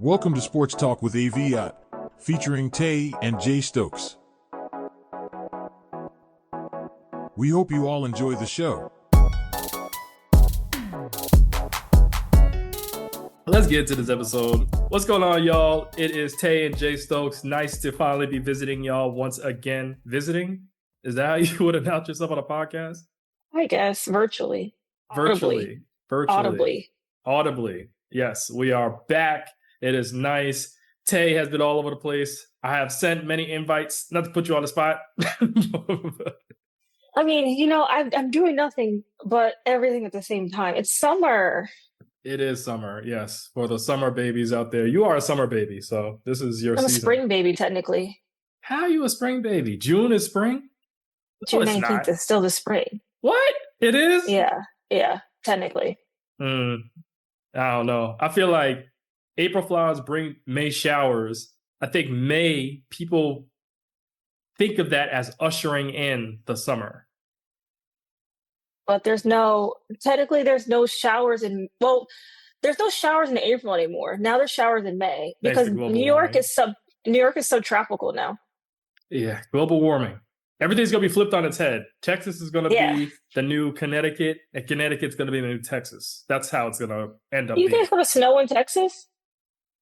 Welcome to Sports Talk with AVIOT, featuring Tay and Jay Stokes. We hope you all enjoy the show. Let's get into this episode. What's going on, y'all? It is Tay and Jay Stokes. Nice to finally be visiting y'all once again. Visiting? Is that how you would announce yourself on a podcast? I guess virtually. Virtually. Audibly. Yes, we are back. It is nice. Tay has been all over the place. I have sent many invites, not to put you on the spot. I mean, I'm doing nothing but everything at the same time. It's summer. It is summer, yes. For the summer babies out there. You are a summer baby, so this is your I'm season. a spring baby, technically. How are you a spring baby? June is spring? June 19th is still the spring. What? It is? Yeah, technically. I don't know. I feel like April flowers bring May showers. I think May, people think of that as ushering in the summer. But there's no showers there's no showers in April anymore. Now there's showers in May because New York is subtropical now. Yeah, global warming. Everything's going to be flipped on its head. Texas is going to be the new Connecticut, and Connecticut's going to be the new Texas. That's how it's going to end up. You think it's going to snow in Texas?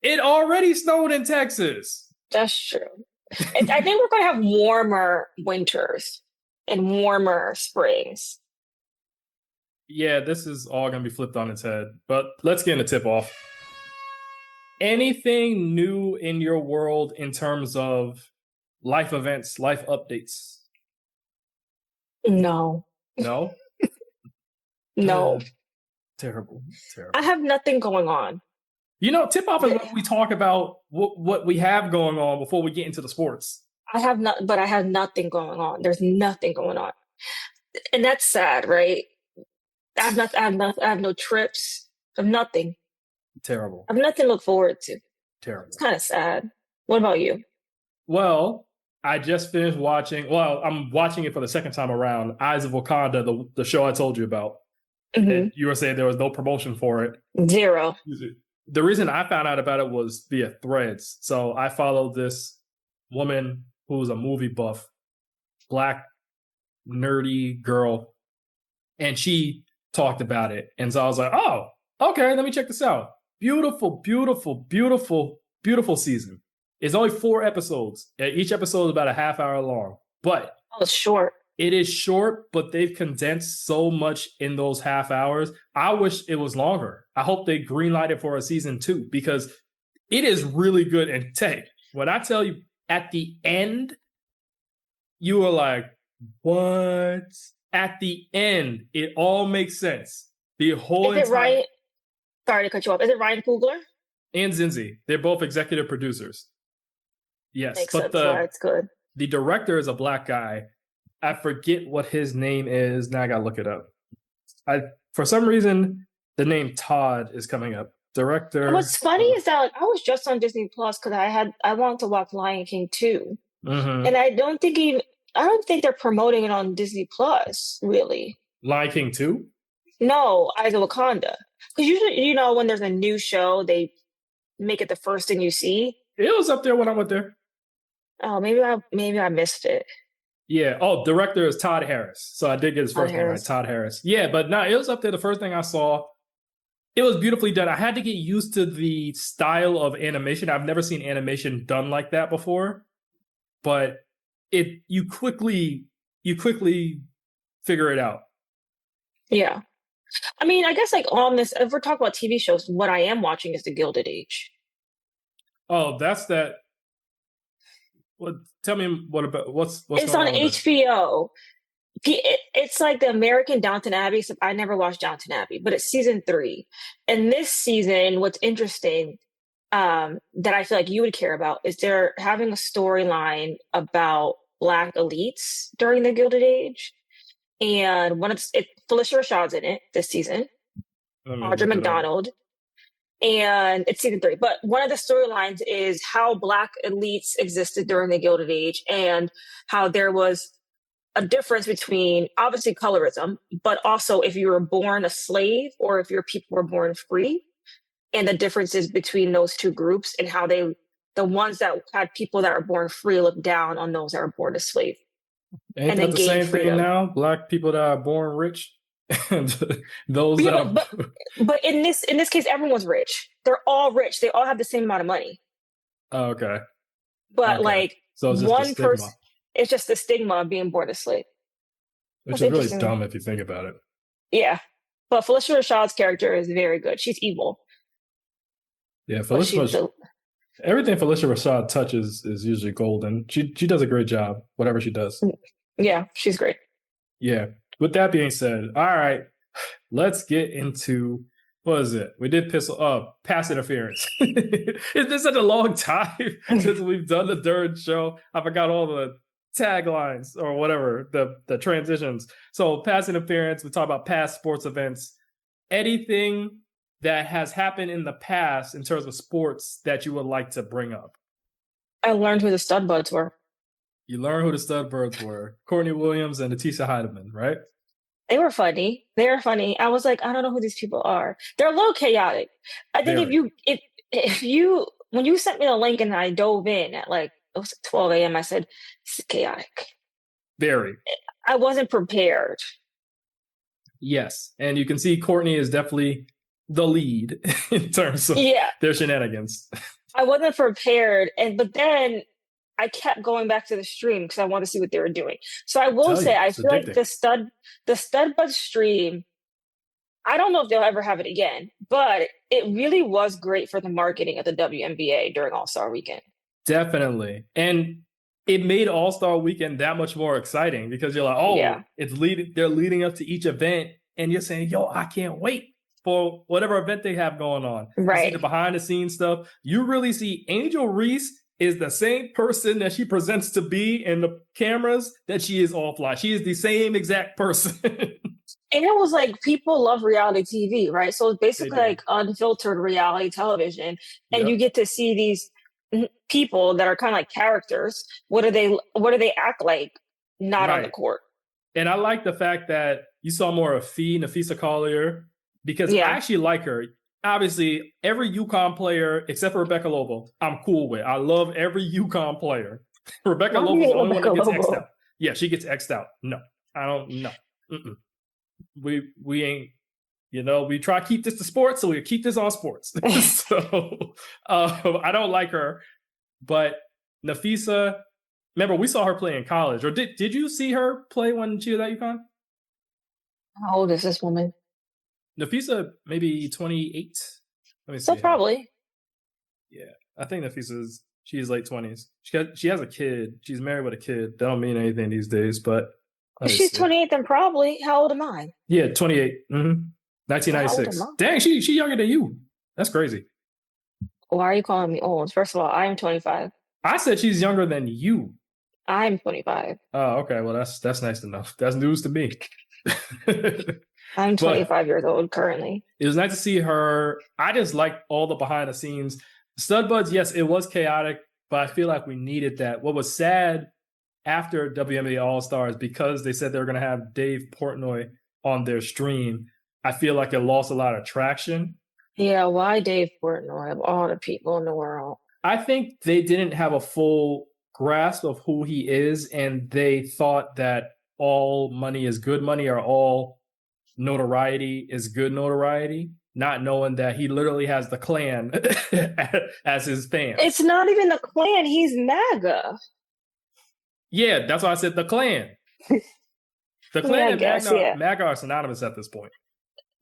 It already snowed in Texas. That's true. I think we're going to have warmer winters and warmer springs. Yeah, this is all going to be flipped on its head. But let's get into tip-off. Anything new in your world in terms of life events, life updates? No. No? No. Terrible. I have nothing going on. Tip-off is when we talk about what we have going on before we get into the sports. I have nothing going on. There's nothing going on. And that's sad, right? I have no trips. I have nothing. Terrible. I have nothing to look forward to. Terrible. It's kind of sad. What about you? Well, I just finished watching. Well, I'm watching it for the second time around. Eyes of Wakanda, the show I told you about. Mm-hmm. And you were saying there was no promotion for it. Zero. The reason I found out about it was via Threads. So I followed this woman who's a movie buff, black, nerdy girl, and she talked about it. And so I was like, oh, okay, let me check this out. Beautiful, beautiful, beautiful, beautiful season. It's only 4 episodes. Each episode is about a half hour long. But it's short. It is short, but they've condensed so much in those half hours. I wish it was longer. I hope they greenlight it for a season 2 because it is really good. And Tay, when I tell you at the end, you are like, what? At the end, it all makes sense. The whole Is it Ryan? Sorry to cut you off. Is it Ryan Coogler? And Zinzi. They're both executive producers. Yes. Makes sense. It's good. The director is a black guy. I forget what his name is. Now I gotta look it up. For some reason, the name Todd is coming up. Director. And what's funny is that I was just on Disney Plus because I wanted to watch Lion King 2. Mm-hmm. And I don't think they're promoting it on Disney Plus, really. Lion King 2? No, Eyes of Wakanda. Because usually, when there's a new show, they make it the first thing you see. It was up there when I went there. Oh, maybe I missed it. Yeah. Oh, director is Todd Harris. So I did get his first name right, Todd Harris. Yeah, but no, it was up there. The first thing I saw, it was beautifully done. I had to get used to the style of animation. I've never seen animation done like that before. But you quickly figure it out. Yeah. I mean, I guess on this, if we're talking about TV shows, what I am watching is The Gilded Age. Oh, that's that. Tell me what's it's on HBO. It's like the American Downton Abbey, except I never watched Downton Abbey, but it's season 3. And this season, what's interesting that I feel like you would care about is they're having a storyline about Black elites during the Gilded Age. And Felicia Rashad's in it this season. Audra McDonald. And it's season 3. But one of the storylines is how Black elites existed during the Gilded Age and how there was a difference between, obviously, colorism, but also if you were born a slave or if your people were born free. and the differences between those two groups and how the ones that had people that are born free look down on those that are born a slave. Ain't And that then the gain same thing freedom. now? Black people that are born rich and those Yeah, that are but in this case, everyone's rich. They're all rich. They all have the same amount of money. Oh, okay. But Okay. like So it's just the one person, stigma, it's just the stigma of being born a slave. which That's is really interesting. dumb if you think about it. Yeah. But Felicia Rashad's character is very good. She's evil. Yeah, But she's everything Felicia Rashad touches is usually golden. She does a great job, whatever she does. yeah, she's great. Yeah. With that being said, all right, let's get into what is it? We did pass interference. It's been such a long time since we've done the third show. I forgot all the taglines or whatever, the transitions. So pass interference, we talk about past sports events. Anything that has happened in the past in terms of sports that you would like to bring up? I learned who the stud buds were. You learn who the stud birds were. Courtney Williams and Atisha Heidemann, right? They were funny. I was like, I don't know who these people are. They're a little chaotic. I think if you when you sent me the link and I dove in at like it was 12 a.m., I said, this is chaotic. Very. I wasn't prepared. Yes. And you can see Courtney is definitely the lead in terms of their shenanigans. I wasn't prepared. But then I kept going back to the stream because I wanted to see what they were doing. So I will say, I feel like the stud bud stream, I don't know if they'll ever have it again, but it really was great for the marketing of the WNBA during All-Star Weekend. Definitely. And it made All-Star Weekend that much more exciting because you're like, they're leading up to each event and you're saying, yo, I can't wait for whatever event they have going on. Right. You see the behind the scenes stuff. You really see Angel Reese is the same person that she presents to be in the cameras that she is offline. She is the same exact person. And it was like people love reality TV, right? So it's basically like unfiltered reality television. And you get to see these people that are kind of like characters. What do they act like not on the court? And I like the fact that you saw more of Nafisa Collier, because I actually like her. Obviously, every UConn player, except for Rebecca Lobo, I'm cool with. I love every UConn player. Rebecca Lobo's the only one that gets X'd out. Yeah, she gets X'd out. No, I don't know. We ain't, we try to keep this to sports, so we keep this on sports. So I don't like her. But Nafisa, remember, we saw her play in college. Or did you see her play when she was at UConn? How old is this woman? Nafisa, maybe 28. Let me see. So probably. Yeah, I think she's late 20s. She has a kid. She's married with a kid. That don't mean anything these days, but if she's 28, then probably. How old am I? Yeah, 28. 1996. Dang, she younger than you. That's crazy. Why are you calling me old? First of all, I'm 25. I said she's younger than you. I'm 25. Oh, okay. Well, that's nice to know. That's news to me. I'm 25 years old currently. It was nice to see her. I just like all the behind the scenes. Stud Buds, yes, it was chaotic, but I feel like we needed that. What was sad after WNBA All-Stars, because they said they were going to have Dave Portnoy on their stream, I feel like it lost a lot of traction. Yeah, why Dave Portnoy of all the people in the world? I think they didn't have a full grasp of who he is, and they thought that all money is good money or all notoriety is good notoriety, not knowing that he literally has the Klan as his fans. It's not even the Klan. He's MAGA. Yeah, that's why I said the Klan. The Klan and MAGA are synonymous at this point.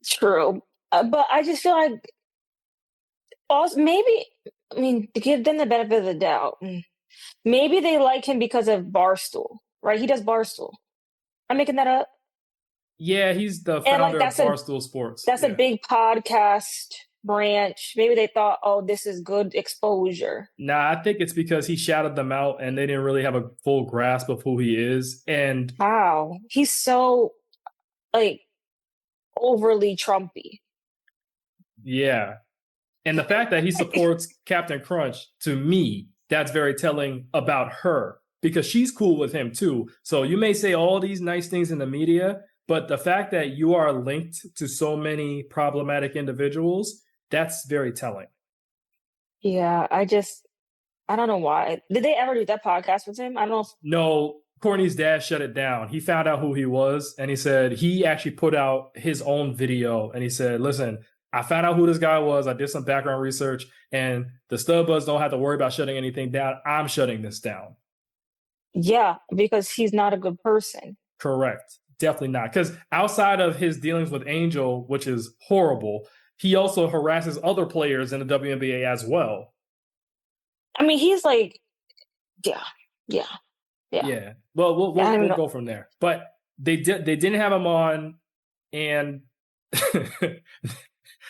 True. But I just feel like also to give them the benefit of the doubt, maybe they like him because of Barstool, right? He does Barstool. I'm making that up. Yeah, he's the founder of Barstool Sports. That's a big podcast branch. Maybe they thought, oh, this is good exposure. Nah, I think it's because he shouted them out and they didn't really have a full grasp of who he is. And wow, he's so overly Trumpy. Yeah. And the fact that he supports Captain Crunch, to me, that's very telling about her, because she's cool with him too. So you may say all these nice things in the media, but the fact that you are linked to so many problematic individuals That's very telling. Yeah, I don't know why. Did they ever do that podcast with him? I don't know. No, Courtney's dad shut it down. He found out who he was, and he said he actually put out his own video, and he said, listen, I found out who this guy was. I did some background research, and the Studbuds don't have to worry about shutting anything down. I'm shutting this down. Yeah, because he's not a good person. Correct. Definitely not. Because outside of his dealings with Angel, which is horrible, he also harasses other players in the WNBA as well. I mean, he's like, yeah. Well, we'll go from there. But they didn't have him on, and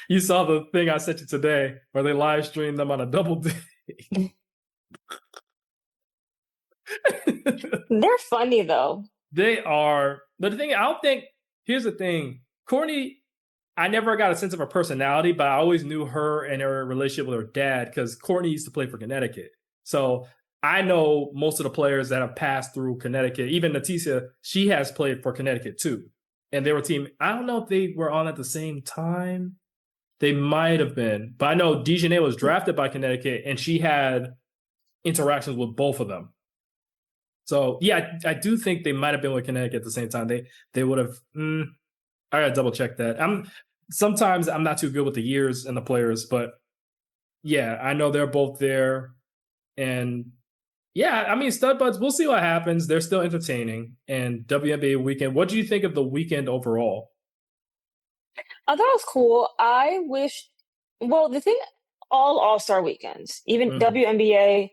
you saw the thing I sent you today where they live streamed them on a double day. They're funny though. They are. But the thing, I don't think, here's the thing. Courtney, I never got a sense of her personality, but I always knew her and her relationship with her dad because Courtney used to play for Connecticut. So I know most of the players that have passed through Connecticut. Even Leticia, she has played for Connecticut too. And they were team. I don't know if they were on at the same time. They might have been. But I know Dejanay was drafted by Connecticut and she had interactions with both of them. So, yeah, I do think they might have been with Connecticut at the same time. They would have. I gotta double check that. Sometimes I'm not too good with the years and the players, but yeah, I know they're both there. And yeah, I mean, Stud Buds, we'll see what happens. They're still entertaining. And WNBA weekend, what do you think of the weekend overall? I thought it was cool. I wish, well, the thing, All-Star weekends, even WNBA,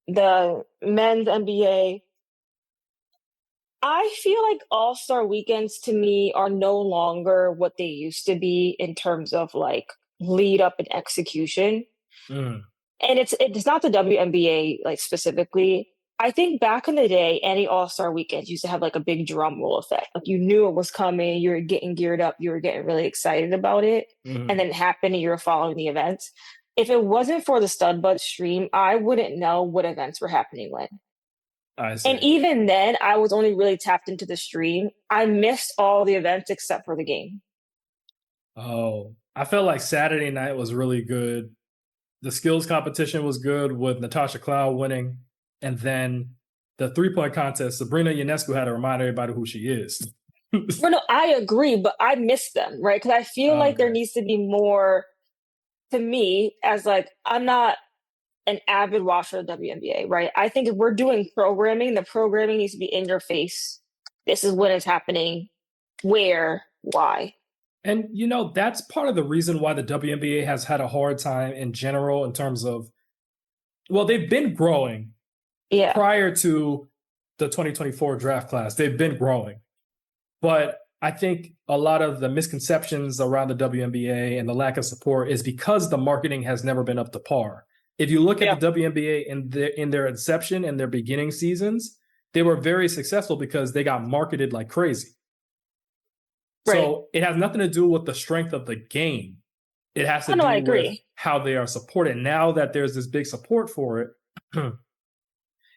the men's NBA, I feel like All-Star weekends to me are no longer what they used to be in terms of like lead up and execution. And it's not the WNBA like specifically. I think back in the day, any All-Star weekends used to have like a big drum roll effect. Like you knew it was coming, you were getting geared up, you were getting really excited about it, and then it happened and you were following the events. If it wasn't for the Stud Bud stream, I wouldn't know what events were happening when. And even then, I was only really tapped into the stream. I missed all the events except for the game. Oh, I felt like Saturday night was really good. The skills competition was good with Natasha Cloud winning. And then the 3-point contest, Sabrina Ionescu had to remind everybody who she is. Well, no, I agree, but I missed them, right? Because I feel like there needs to be more, to me, as like, I'm not an avid watcher of WNBA, right? I think if we're doing programming, the programming needs to be in your face. This is when it's happening, where, why. And, you know, that's part of the reason why the WNBA has had a hard time in general in terms of, well, they've been growing prior to the 2024 draft class. They've been growing. But I think a lot of the misconceptions around the WNBA and the lack of support is because the marketing has never been up to par. If you look at the WNBA in their inception and their beginning seasons, they were very successful because they got marketed like crazy. Right. So it has nothing to do with the strength of the game. It has to do with how they are supported. Now that there's this big support for it,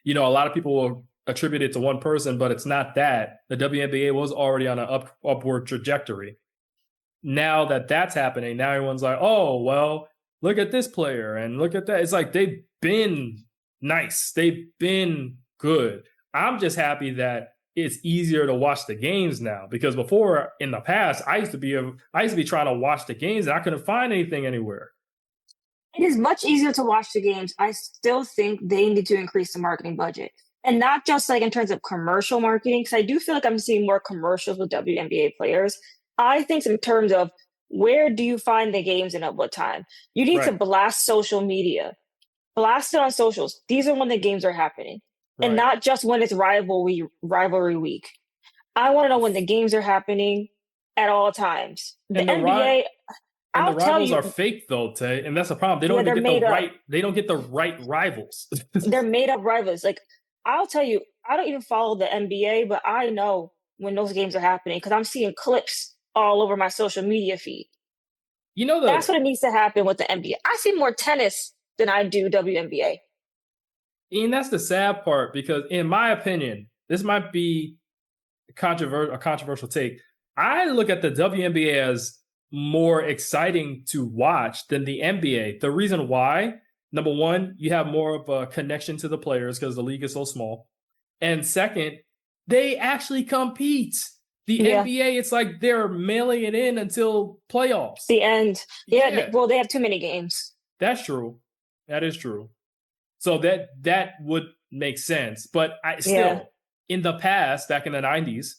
you know, a lot of people will attribute it to one person, but it's not that. The WNBA was already on an upward trajectory. Now that that's happening, now everyone's like, oh, well, look at this player and look at that. It's like they've been nice. They've been good. I'm just happy that it's easier to watch the games now, because before in the past, I used to be trying to watch the games and I couldn't find anything anywhere. It is much easier to watch the games. I still think they need to increase the marketing budget, and not just like in terms of commercial marketing, because I do feel like I'm seeing more commercials with WNBA players. I think in terms of where do you find the games and at what time? You need to blast social media, blast it on socials. These are when the games are happening. And not just when it's rivalry week. I want to know when the games are happening at all times. The NBA, the rivals are fake though, Tay, and that's the problem. They don't even get the right. They don't get the right rivals. They're made up rivals. Like I'll tell you, I don't even follow the NBA, but I know when those games are happening because I'm seeing clips all over my social media feed. You know, that's what it needs to happen with the NBA. I see more tennis than I do WNBA. And that's the sad part, because in my opinion, this might be a controversial take. I look at the WNBA as more exciting to watch than the NBA. The reason why, number one, you have more of a connection to the players because the league is so small. And second, they actually compete. The NBA, it's like they're mailing it in until playoffs. The end. Yeah. Well, they have too many games. That's true. That is true. So that would make sense. But in the past, back in the 90s,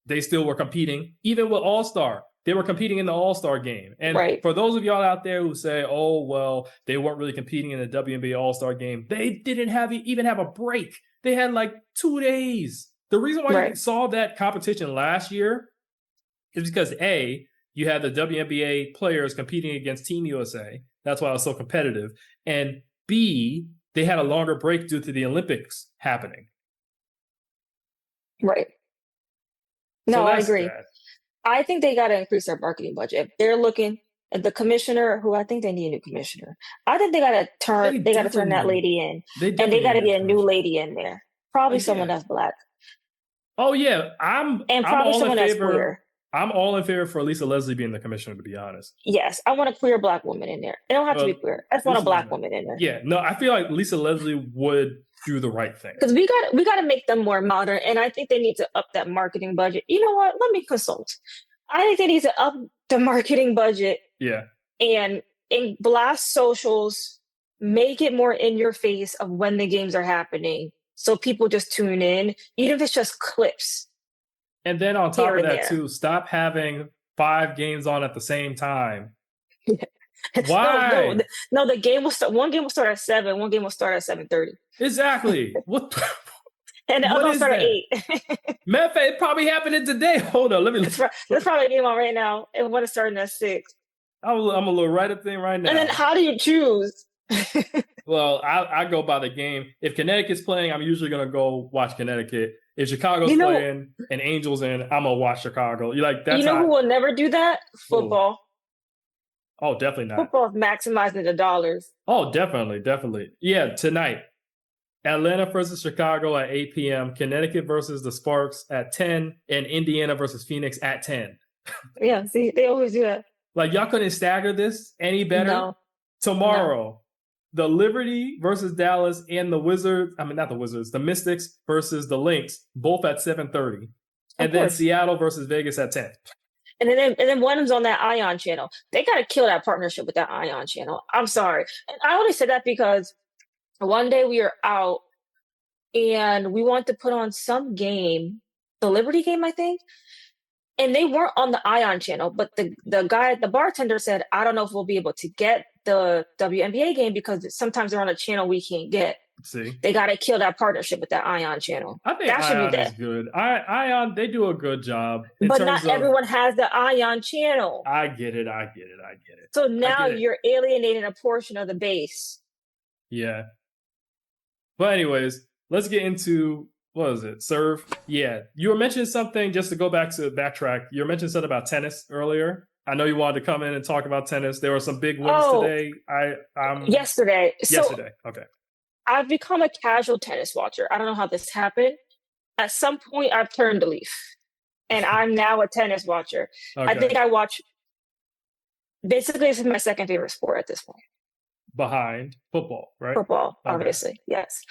they still were competing, even with All-Star. They were competing in the All-Star game. And for those of y'all out there who say, oh, well, they weren't really competing in the WNBA All-Star game, they didn't even have a break. They had like 2 days. The reason why you saw that competition last year is because A, you had the WNBA players competing against Team USA. That's why it was so competitive. And B, they had a longer break due to the Olympics happening. Right. No, I agree. Bad. I think they got to increase their marketing budget. If they're looking at the commissioner, who I think they need a new commissioner. I think they got to turn that lady in. And they got to get a new lady in there. Probably someone that's Black. Oh yeah, probably someone that's queer. I'm all in favor for Lisa Leslie being the commissioner, to be honest. Yes, I want a queer Black woman in there. It don't have to be queer. I just want a Black woman in there. Yeah, no, I feel like Lisa Leslie would do the right thing. Because we got to make them more modern, and I think they need to up that marketing budget. You know what? Let me consult. I think they need to up the marketing budget. Yeah. And blast socials, make it more in your face of when the games are happening. So people just tune in, even if it's just clips. And then on top of that, too, stop having 5 games on at the same time. Why? No, the game will start. One game will start at 7. One game will start at 7:30. Exactly. What? And the other will start at 8. Matter of fact, it probably happening today. Hold on, let me. There's probably a game on right now. And one is starting at 6. I'm a little right up thing right now. And then how do you choose? Well, I go by the game. If Connecticut's playing, I'm usually gonna go watch Connecticut. If Chicago's playing and Angels in, I'm gonna watch Chicago. You're like, that's who will never do that? Football. Oh, definitely not. Football is maximizing the dollars. Oh, definitely. Yeah, tonight, Atlanta versus Chicago at 8 p.m. Connecticut versus the Sparks at 10, and Indiana versus Phoenix at 10. Yeah, see, they always do that. Like, y'all couldn't stagger this any better? No. Tomorrow, the Liberty versus Dallas and the Wizards, not the Wizards, the Mystics versus the Lynx, both at 7:30. And then Seattle versus Vegas at 10. And then one of them's on that Ion channel. They got to kill that partnership with that Ion channel. I'm sorry. And I only said that because one day we were out and we wanted to put on some game, the Liberty game, I think. And they weren't on the Ion channel, but the bartender said, I don't know if we'll be able to get the WNBA game because sometimes they're on a channel we can't get. See, they got to kill that partnership with that Ion channel. I think that Ion is good. Ion, they do a good job. But not everyone has the Ion channel. I get it. So now you're alienating a portion of the base. Yeah. But anyways, let's get into, what is it? Serve? Yeah. You were mentioning something, just to go backtrack. You were mentioning something about tennis earlier. I know you wanted to come in and talk about tennis. There were some big wins today. Yesterday. Okay. I've become a casual tennis watcher. I don't know how this happened. At some point, I've turned a leaf, and I'm now a tennis watcher. Okay. I think I watch. Basically, this is my second favorite sport at this point. Behind football, right? Football, obviously, yes.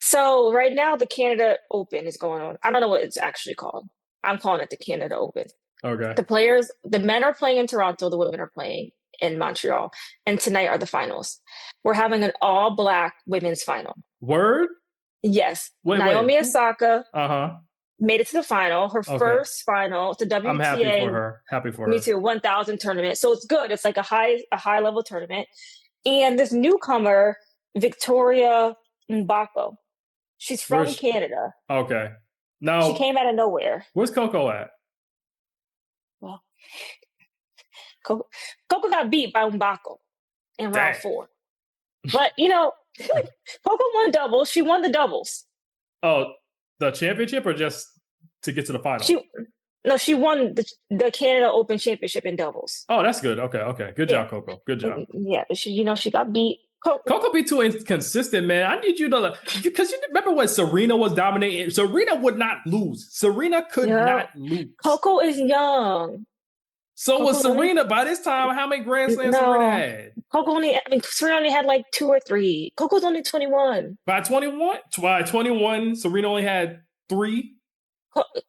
So right now, the Canada Open is going on. I don't know what it's actually called. I'm calling it the Canada Open. Okay. The men are playing in Toronto. The women are playing in Montreal, and tonight are the finals. We're having an all-Black women's final. Word? Yes. Naomi Osaka made it to the final, her first final to WTA. I'm happy for her. Me too. 1,000 tournament. So it's good. It's like a high level tournament. And this newcomer, Victoria Mbako, she's from Canada. Okay. Now she came out of nowhere. Where's Coco at? Well, Coco got beat by Mbako in round 4. But, Coco won doubles. She won the doubles. Oh, the championship or just to get to the final? She won the Canada Open Championship in doubles. Oh, that's good. Okay. Good job, Coco. Good job. Yeah, she got beat. Coco be too inconsistent, man. I need you to, because you remember when Serena was dominating? Serena would not lose. Serena could not lose. Coco is young. So was Serena. By this time, how many Grand Slams Serena had? Serena only had like 2 or 3. Coco's only 21. By 21, Serena only had 3.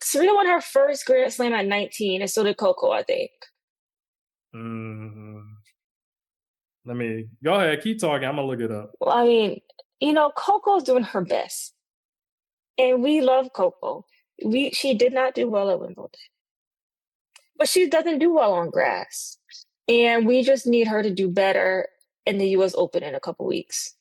Serena won her first Grand Slam at 19, and so did Coco, I think. Let me go ahead. Keep talking. I'm gonna look it up. Well, I mean, Coco's doing her best, and we love Coco. She did not do well at Wimbledon, but she doesn't do well on grass, and we just need her to do better in the U.S. Open in a couple weeks.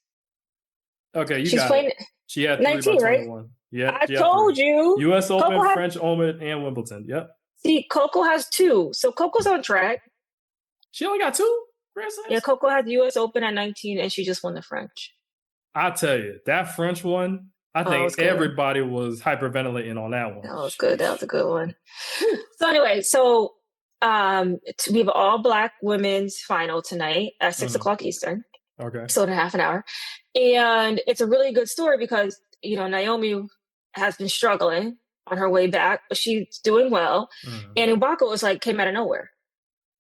Okay, She's playing. She had 19, right? Yeah, I told you. U.S. Open, French Open, and Wimbledon. Yep. See, Coco has 2, so Coco's on track. She only got 2 Grand Slams? Yeah, Coco had the U.S. Open at 19, and she just won the French. I tell you, that French one, I think everybody was hyperventilating on that one. That was good. That was a good one. So anyway, we have all Black women's final tonight at 6 o'clock Eastern. Okay. So in half an hour. And it's a really good story because, Naomi has been struggling on her way back, but she's doing well. And Ubako came out of nowhere.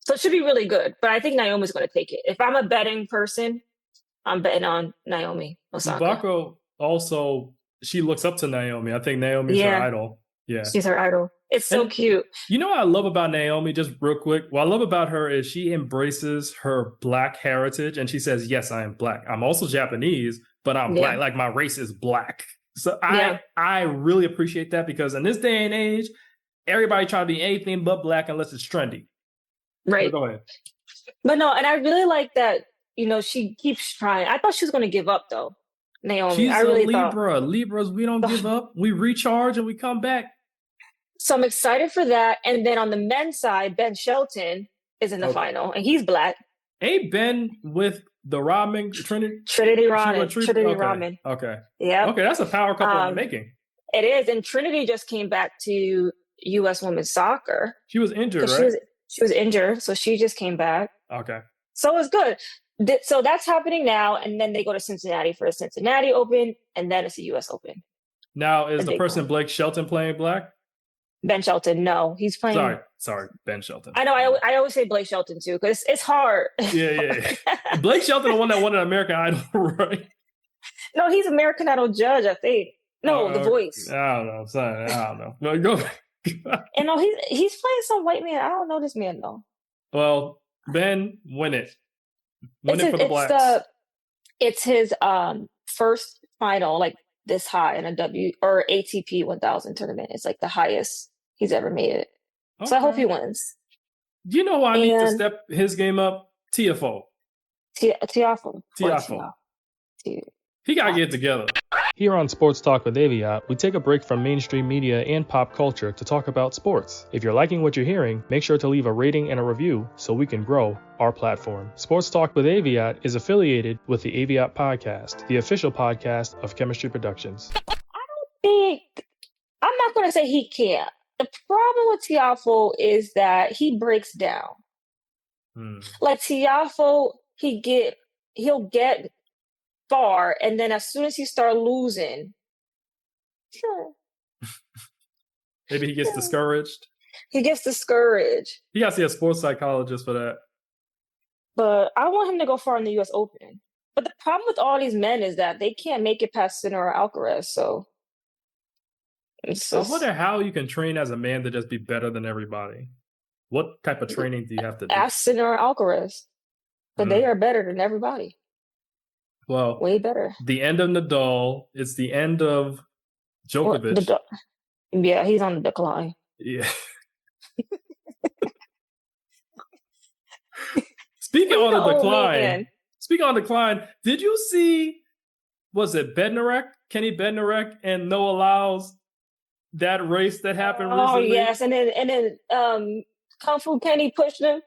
So it should be really good. But I think Naomi's going to take it. If I'm a betting person, I'm betting on Naomi Osaka. Ubako also, she looks up to Naomi. I think Naomi's her idol. Yeah. She's her idol. It's so cute. You know what I love about Naomi, just real quick? What I love about her is she embraces her Black heritage and she says, yes, I am Black. I'm also Japanese, but I'm Black. Like my race is Black. So I really appreciate that because in this day and age, everybody trying to be anything but Black unless it's trendy. Right. So go ahead. But no, and I really like that, she keeps trying. I thought she was going to give up though, Naomi. She's I really Libra. Libras, we don't give up. We recharge and we come back. So I'm excited for that. And then on the men's side, Ben Shelton is in the final, and he's Black. Ain't Ben with the Rodman Trinity Rodman. Okay. Yeah. Okay, that's a power couple in the making. It is, and Trinity just came back to U.S. women's soccer. She was injured, right? She was injured, so she just came back. Okay. So it's good. So that's happening now, and then they go to Cincinnati for a Cincinnati Open, and then it's a U.S. Open. Now, is the person Blake Shelton playing Black? Ben Shelton, no, he's playing. Sorry, Ben Shelton. I know. I always say Blake Shelton too because it's hard. Yeah. Blake Shelton, the one that won an American Idol, right? No, he's American Idol judge, I think. No, The Voice. I don't know. Sorry, I don't know. No, go. And no, he's playing some white man. I don't know this man though. Well, Ben, win it. Win it for the Blacks. It's his first final this high in a ATP 1000 tournament. It's the highest he's ever made it. Okay. So I hope he wins. You know who I need to step his game up? Tiafoe. Tiafoe. He got to get it together. Here on Sports Talk with AVIOT, we take a break from mainstream media and pop culture to talk about sports. If you're liking what you're hearing, make sure to leave a rating and a review so we can grow our platform. Sports Talk with AVIOT is affiliated with the AVIOT Podcast, the official podcast of Chemistry Productions. I'm not going to say he can't. The problem with Tiafoe is that he breaks down. Tiafoe, he'll get far, and then as soon as he starts losing, maybe he gets discouraged. He got to see a sports psychologist for that. But I want him to go far in the U.S. Open. But the problem with all these men is that they can't make it past Sinner or Alcaraz. So I wonder how you can train as a man to just be better than everybody. What type of training do you have to do? Ask Sinner or Alcaraz, but they are better than everybody. Well, way better. The end of Nadal. It's the end of Djokovic. Yeah, he's on the decline. Yeah. Speaking on decline, did you see, was it Kenny Bednarek and Noah Lyles, that race that happened recently? Oh, yes. And then Kung Fu Kenny pushed him?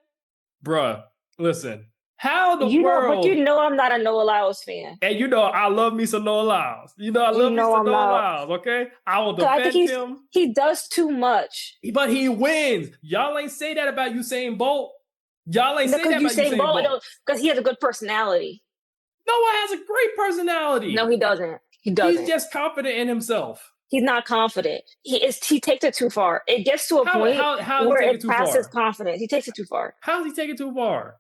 Bruh, listen. How the world? But I'm not a Noah Lyles fan. And I love me some Noah Lyles. I love me some Noah Lyles, okay? I will defend him. He does too much. But he wins. Y'all ain't say that about Usain Bolt. Y'all ain't say that about Usain Bolt. Because he has a good personality. Noah has a great personality. No, he doesn't. He's just confident in himself. He's not confident. He takes it too far. It gets to a point where it passes confidence. He takes it too far. How does he take it too far?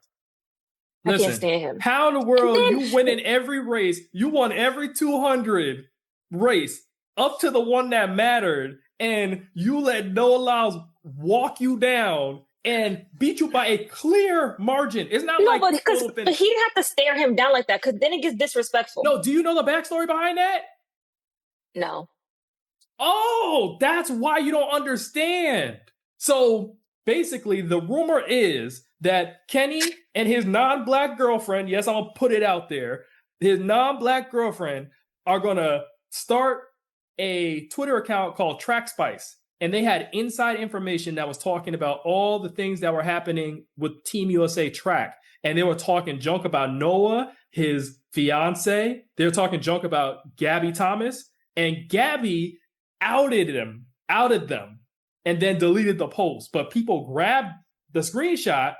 I can't stand him. How in the world you win in every race? You won every 200 race up to the one that mattered, and you let Noah Lyles walk you down and beat you by a clear margin. It's not like but he didn't have to stare him down like that, because then it gets disrespectful. No, do you know the backstory behind that? No. Oh, that's why you don't understand. So basically, the rumor is that Kenny and his non-black girlfriend, yes, I'm going to put it out there, his non-black girlfriend are going to start a Twitter account called Track Spice. And they had inside information that was talking about all the things that were happening with Team USA Track. And they were talking junk about Noah, his fiance. They were talking junk about Gabby Thomas. And Gabby outed them, and then deleted the post. But people grabbed the screenshot,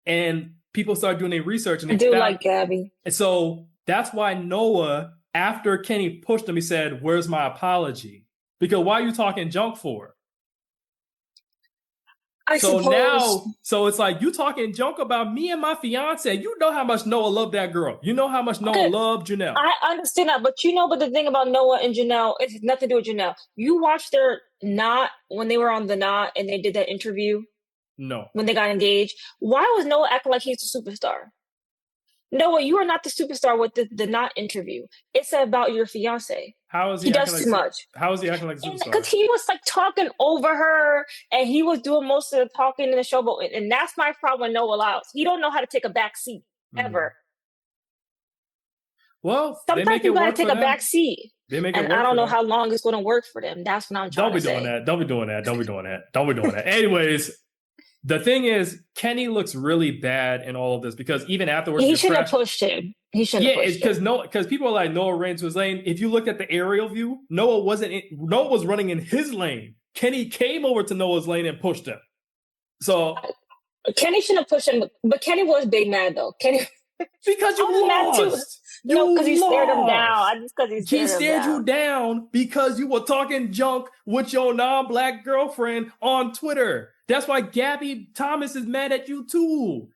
and people started doing their research. And I do like Gabby. And so that's why Noah, after Kenny pushed him, he said, "Where's my apology?" Because why are you talking junk for? I suppose. So it's like, you talking junk about me and my fiance. You know how much Noah loved that girl. You know how much Noah loved Janelle. I understand that, but but the thing about Noah and Janelle, it has nothing to do with Janelle. You watched their Knot when they were on the Knot and they did that interview? No. When they got engaged? Why was Noah acting like he's the superstar? Noah, you are not the superstar with the Knot interview. It's about your fiance. How is he? He does too much. How is he acting like a superstar? Because he was like talking over her, and he was doing most of the talking in the show. And that's my problem with Noah Lyles. He don't know how to take a back seat ever. Well, sometimes you gotta take a back seat. They make it and I don't know how long it's going to work for them. That's what I'm trying to say. Don't be doing that. Anyways. The thing is, Kenny looks really bad in all of this, because even afterwards, he shouldn't have pushed him. Because people are like, Noah ran to his lane. If you look at the aerial view, Noah was running in his lane. Kenny came over to Noah's lane and pushed him. So Kenny shouldn't have pushed him, but Kenny was big mad though. Because you lost. No, because he stared him down. He stared you down because you were talking junk with your non-black girlfriend on Twitter. That's why Gabby Thomas is mad at you too.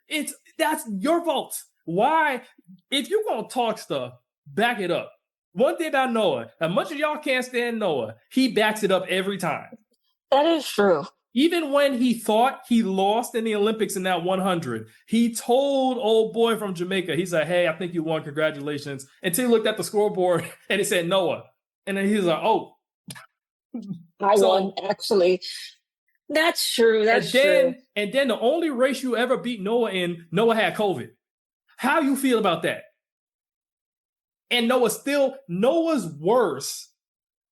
That's your fault. Why? If you're going to talk stuff, back it up. One thing about Noah, as much as y'all can't stand Noah, he backs it up every time. That is true. Even when he thought he lost in the Olympics in that 100, he told old boy from Jamaica, he said, "Hey, I think you won. Congratulations." Until he looked at the scoreboard and it said Noah. And then he was like, "Oh. I won, actually." That's true. True. And then the only race you ever beat Noah in, Noah had COVID. How you feel about that? And Noah's worse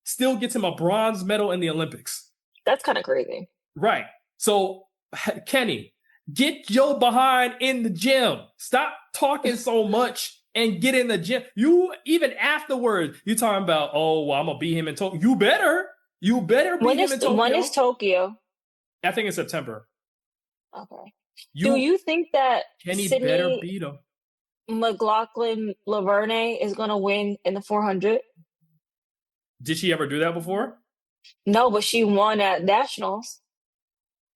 still gets him a bronze medal in the Olympics. That's kind of crazy. Right. So, Kenny, get your behind in the gym. Stop talking so much and get in the gym. You, even afterwards, you talking about, "Oh, well, I'm going to beat him in Tokyo." You better beat him in Tokyo. When is Tokyo? I think in September. Okay. Do you think that Kenny Sydney better beat him? McLaughlin-Laverne is going to win in the 400? Did she ever do that before? No, but she won at Nationals.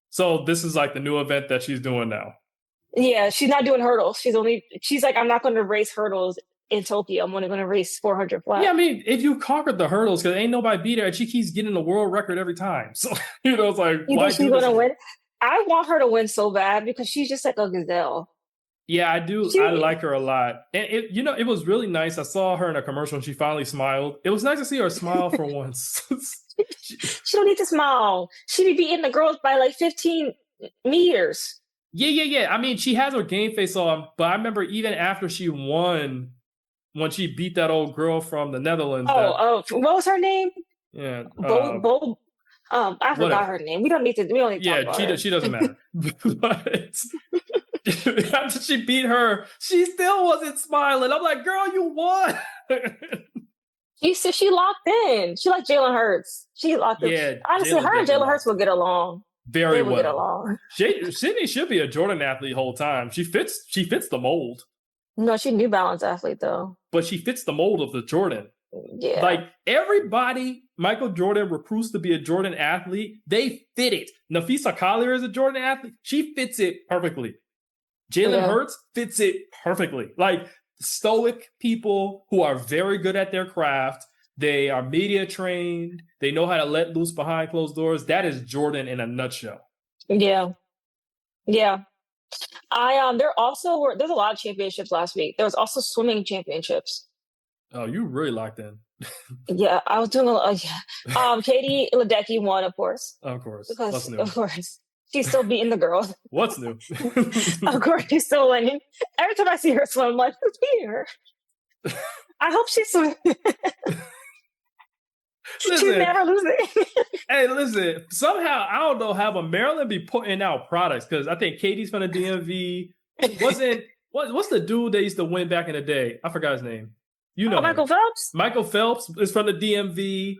So this is like the new event that she's doing now. Yeah, she's not doing hurdles. She's like, "I'm not going to race hurdles in Tokyo. I'm only going to race 400 flat." Yeah, I mean, if you conquered the hurdles, because ain't nobody beat her, and she keeps getting the world record every time. So, it's like, you think she's going to win? I want her to win so bad because she's just like a gazelle. Yeah, I do. I like her a lot. And it was really nice. I saw her in a commercial and she finally smiled. It was nice to see her smile for once. She don't need to smile. She be beating the girls by like 15 meters. Yeah. I mean, she has her game face on, but I remember even after she won, when she beat that old girl from the Netherlands. What was her name? Yeah. I forgot her name. We don't need to talk about her. She doesn't matter. But after she beat her, she still wasn't smiling. I'm like, "Girl, you won." She locked in. She like Jalen Hurts. She locked in. Yeah, honestly, her and Jalen Hurts will get along. Very well. Get along. Sydney should be a Jordan athlete the whole time. She fits the mold. No, she's a New Balance athlete though. But she fits the mold of the Jordan. Yeah. Like everybody Michael Jordan recruits to be a Jordan athlete, they fit it. Nafisa Collier is a Jordan athlete. She fits it perfectly. Jalen Hurts fits it perfectly. Like stoic people who are very good at their craft. They are media trained. They know how to let loose behind closed doors. That is Jordan in a nutshell. Yeah. Yeah. There's a lot of championships last week. There was also swimming championships. Oh, you really locked in. Yeah, I was doing a lot. Katie Ledecky won, of course. Of course. Because, What's new? of course, she's still beating the girls. What's new? Of course, she's still winning. Every time I see her swim, I'm like, who's beating her? I hope she's swimming. She's never losing. Hey, listen. Somehow, I don't know how, but Maryland be putting out products because I think Katie's from the DMV. What's the dude that used to win back in the day? I forgot his name. You know, Michael Phelps. Michael Phelps is from the DMV.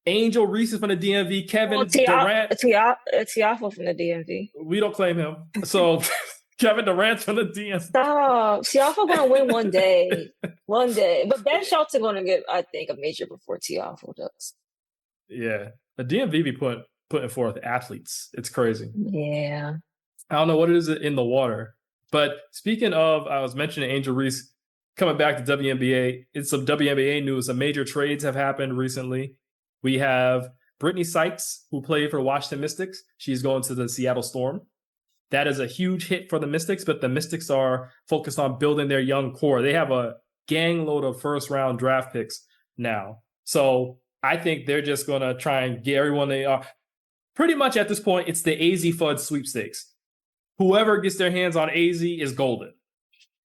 Angel Reese is from the DMV. Kevin Durant. Tiafo from the DMV. We don't claim him. So Kevin Durant's from the DMV. Stop. Tiafo gonna win one day. One day. But Ben Shelton gonna get, I think, a major before Tiafo does. Yeah. The DMV be putting forth athletes. It's crazy. Yeah. I don't know what it is in the water. But speaking of, I was mentioning Angel Reese coming back to WNBA. It's some WNBA news. Some major trades have happened recently. We have Brittany Sykes, who played for Washington Mystics. She's going to the Seattle Storm. That is a huge hit for the Mystics, but the Mystics are focused on building their young core. They have a gang load of first-round draft picks now. So I think they're just going to try and get everyone they are. Pretty much at this point, it's the AZ FUD sweepstakes. Whoever gets their hands on AZ is golden.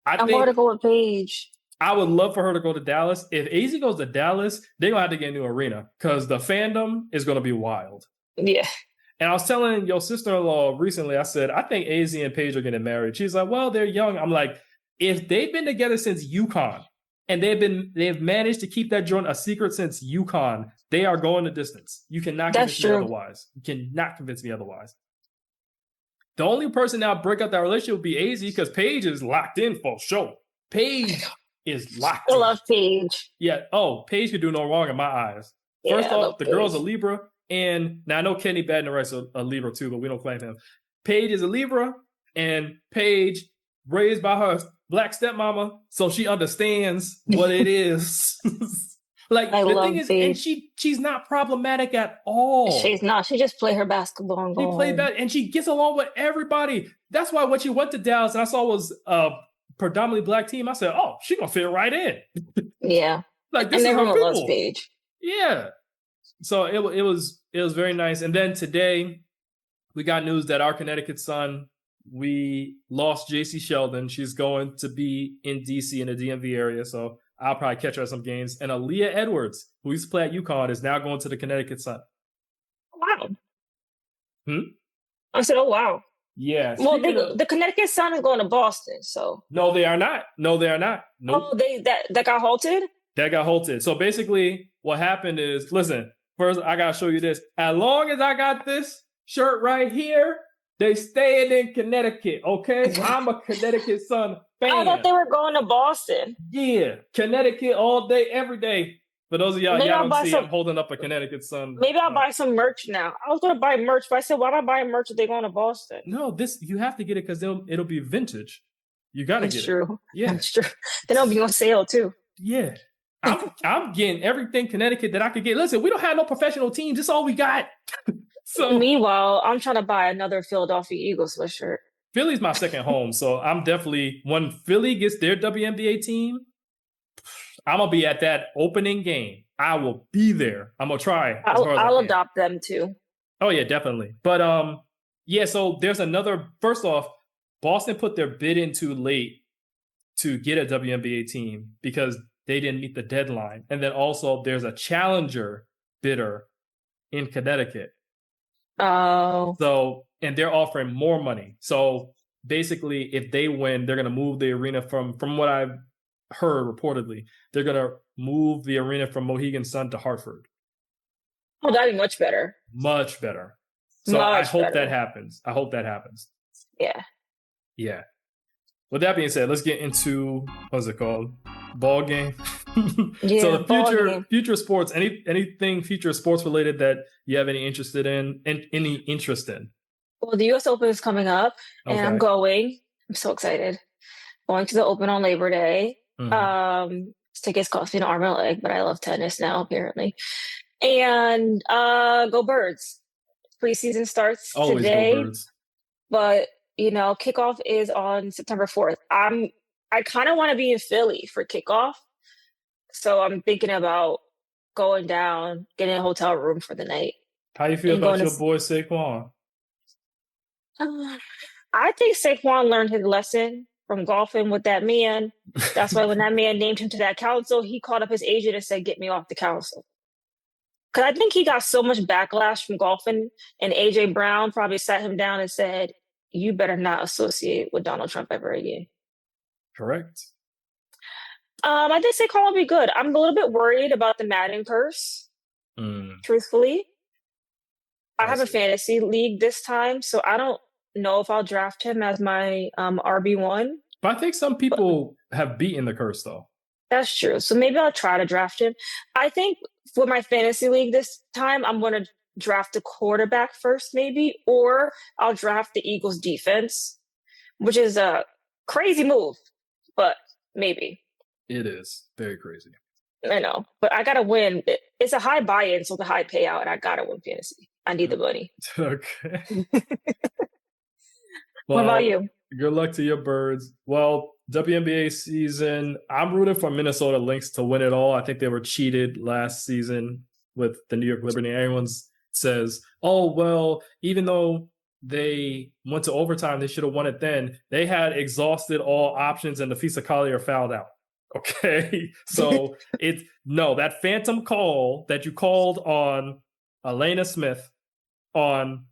I'm going to go with Paige. I would love for her to go to Dallas. If AZ goes to Dallas, they're going to have to get a new arena because the fandom is going to be wild. Yeah. And I was telling your sister-in-law recently, I said, I think AZ and Paige are getting married. She's like, well, they're young. I'm like, if they've been together since UConn and they've managed to keep that joint a secret since UConn, they are going the distance. You cannot convince me otherwise. You cannot convince me otherwise. The only person now break up that relationship would be AZ because Paige is locked in for sure. Paige is locked in. I love Paige. Yeah. Oh, Paige could do no wrong in my eyes. First off, the girl's a Libra. And now I know Kenny Badner-Wright's a Libra too, but we don't claim him. Paige is a Libra, and Paige raised by her black stepmama, so she understands what it is. Like I the love thing is, Paige. and she's not problematic at all. She's not. She just play her basketball and She played that, and she gets along with everybody. That's why when she went to Dallas, and I saw was a predominantly black team, I said, "Oh, she gonna fit right in." Yeah, like this and is her everyone loves people. Paige. Yeah. So it was very nice. And then today we got news that our Connecticut Sun, we lost JC Sheldon. She's going to be in DC in the DMV area. So I'll probably catch her at some games. And Aaliyah Edwards, who used to play at UConn, is now going to the Connecticut Sun. Wow. Hmm? I said, oh, wow. Yeah. Well, the Connecticut Sun is going to Boston, so. No, they are not. No, they are not. Nope. Oh, that got halted? That got halted. So basically what happened is, listen, first I got to show you this. As long as I got this shirt right here, they staying in Connecticut, okay? I'm a Connecticut Sun fan. I thought they were going to Boston. Yeah, Connecticut all day, every day. For those of y'all don't see, I'm holding up a Connecticut Sun. Maybe I'll buy some merch now. I was going to buy merch, but I said, why am I buying merch if they're going to Boston? No, you have to get it because it'll be vintage. You got to get it. That's true. Yeah. That's true. Then it'll be on sale, too. Yeah. I'm getting everything Connecticut that I could get. Listen, we don't have no professional teams. That's all we got. So meanwhile, I'm trying to buy another Philadelphia Eagles sweatshirt. Philly's my second home, so I'm definitely, when Philly gets their WNBA team, I'm gonna be at that opening game. I will be there. I'm gonna try. I'll adopt them too. Oh yeah, definitely. But yeah. So there's another. First off, Boston put their bid in too late to get a WNBA team because they didn't meet the deadline, and then also there's a challenger bidder in Connecticut. Oh. So, and they're offering more money. So basically, if they win, they're going to move the arena from what I've heard reportedly, they're going to move the arena from Mohegan Sun to Hartford. Oh, that'd be much better. Much better. So I hope that happens. I hope that happens. Yeah. Yeah. With that being said, let's get into, what's it called? Ball game. Yeah, So the ball future game. future sports, anything future sports related that you have any interest in? Well, the U.S. Open is coming up, and I'm Okay. going. I'm so excited. Going to the Open on Labor Day. Mhm. Tickets cost me an arm and a leg, but I love tennis now, apparently. And go Birds. Preseason starts Always go today, Birds. but kickoff is on September 4th. I kind of want to be in Philly for kickoff, so I'm thinking about going down, getting a hotel room for the night, How you feel and going about to. your boy Saquon? I think Saquon learned his lesson from golfing with that man. That's why when that man named him to that council, he called up his agent and said, "Get me off the council." Because I think he got so much backlash from golfing, and AJ Brown probably sat him down and said, "You better not associate with Donald Trump ever again." Correct. I think Saquon will be good. I'm a little bit worried about the Madden curse, truthfully. I have a fantasy league this time, so I don't know if I'll draft him as my RB1. But I think some people have beaten the curse, though. That's true. So maybe I'll try to draft him. I think for my fantasy league this time, I'm going to draft a quarterback first, maybe, or I'll draft the Eagles defense, which is a crazy move, but maybe. It is very crazy. I know, but I got to win. It's a high buy-in, so the high payout, and I got to win fantasy. I need the money. Okay. What about you? Good luck to your Birds. Well, WNBA season, I'm rooting for Minnesota Lynx to win it all. I think they were cheated last season with the New York Liberty. Everyone says, oh, well, even though they went to overtime, they should have won it then. They had exhausted all options, and Nafisa Collier fouled out. Okay, so that phantom call that you called on Elena Smith, on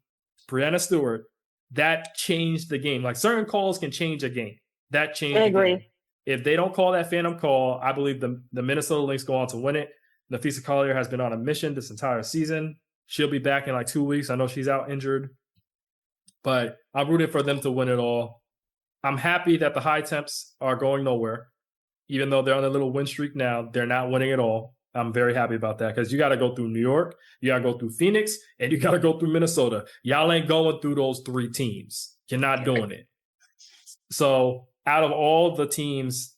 Brianna Stewart, that changed the game. Like certain calls can change a game. That changed the game. If they don't call that phantom call, I believe the Minnesota Lynx go on to win it. Nafisa Collier has been on a mission this entire season. She'll be back in like 2 weeks. I know she's out injured, but I'm rooting for them to win it all. I'm happy that the high temps are going nowhere. Even though they're on a little win streak now, they're not winning it all. I'm very happy about that because you got to go through New York, you got to go through Phoenix, and you got to go through Minnesota. Y'all ain't going through those three teams. You're not doing it. So out of all the teams,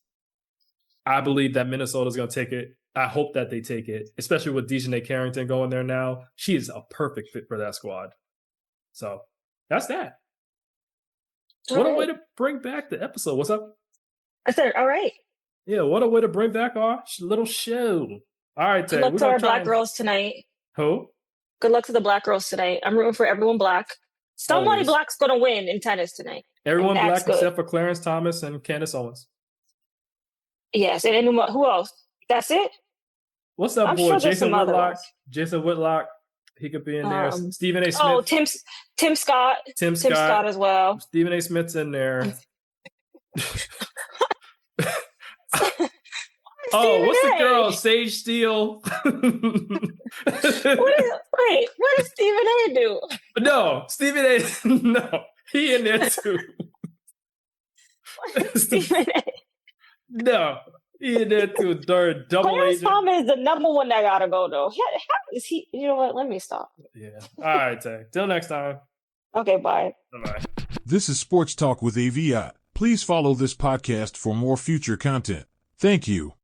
I believe that Minnesota's going to take it. I hope that they take it, especially with Dejanay Carrington going there now. She is a perfect fit for that squad. So that's that. What a way to bring back the episode. What's up? I said, all right. Yeah, what a way to bring back our little show. All right, Tay. Good luck to our black girls tonight. Who? Good luck to the black girls tonight. I'm rooting for everyone black. Somebody black's going to win in tennis tonight. Everyone black except for Clarence Thomas and Candace Owens. Yes, and anyone, who else? That's it? What's that boy? Sure Jason Whitlock. Jason Whitlock. He could be in there. Stephen A. Smith. Oh, Tim Scott. Tim Scott as well. Stephen A. Smith's in there. What's the girl? Sage Steele. What does Stephen A. do? No, Stephen A. No, he in there too. Stephen A. No, he in there too. Third double Clarence agent. Thomas is the number one that gotta go though. How is he? You know what? Let me stop. Yeah. All right, Tay. Till next time. Okay. Bye. Bye. This is Sports Talk with AVIOT. Please follow this podcast for more future content. Thank you.